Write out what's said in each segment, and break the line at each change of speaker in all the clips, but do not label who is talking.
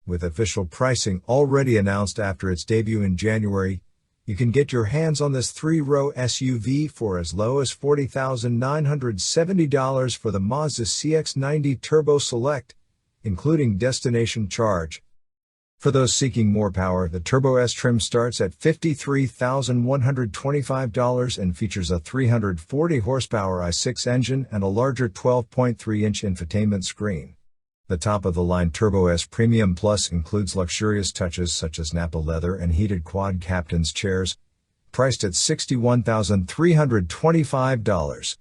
With official pricing already announced after its debut in January, you can get your hands on this 3-row SUV for as low as $40,970 for the Mazda CX-90 Turbo Select, including destination charge. For those seeking more power, the Turbo S trim starts at $53,125 and features a 340 horsepower i6 engine and a larger 12.3-inch infotainment screen. The top-of-the-line Turbo S Premium Plus includes luxurious touches such as Nappa leather and heated quad captain's chairs, priced at $61,325.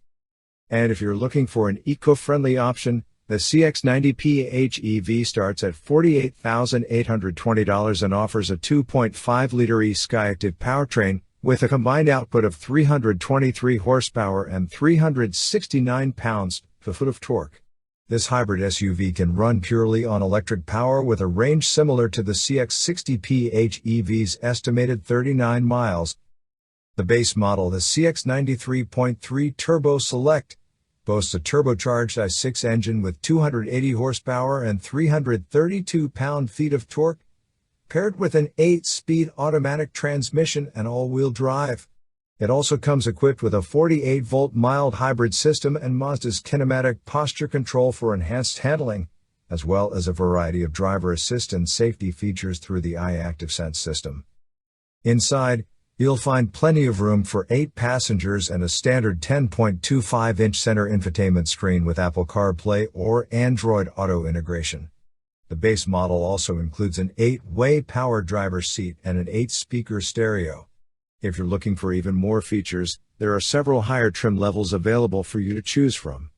And if you're looking for an eco-friendly option, the CX-90 PHEV starts at $48,820 and offers a 2.5-liter e-Skyactiv powertrain with a combined output of 323 horsepower and 369 pounds-foot of torque. This hybrid SUV can run purely on electric power with a range similar to the CX-60 PHEV's estimated 39 miles. The base model, the CX-90 3.3 Turbo Select, boasts a turbocharged i6 engine with 280 horsepower and 332 pound-feet of torque, paired with an 8-speed automatic transmission and all-wheel drive. It also comes equipped with a 48-volt mild hybrid system and Mazda's Kinematic posture control for enhanced handling, as well as a variety of driver assist and safety features through the iActivsense system. Inside, you'll find plenty of room for 8 passengers and a standard 10.25-inch center infotainment screen with Apple CarPlay or Android Auto integration. The base model also includes an 8-way power driver's seat and an 8-speaker stereo. If you're looking for even more features, there are several higher trim levels available for you to choose from.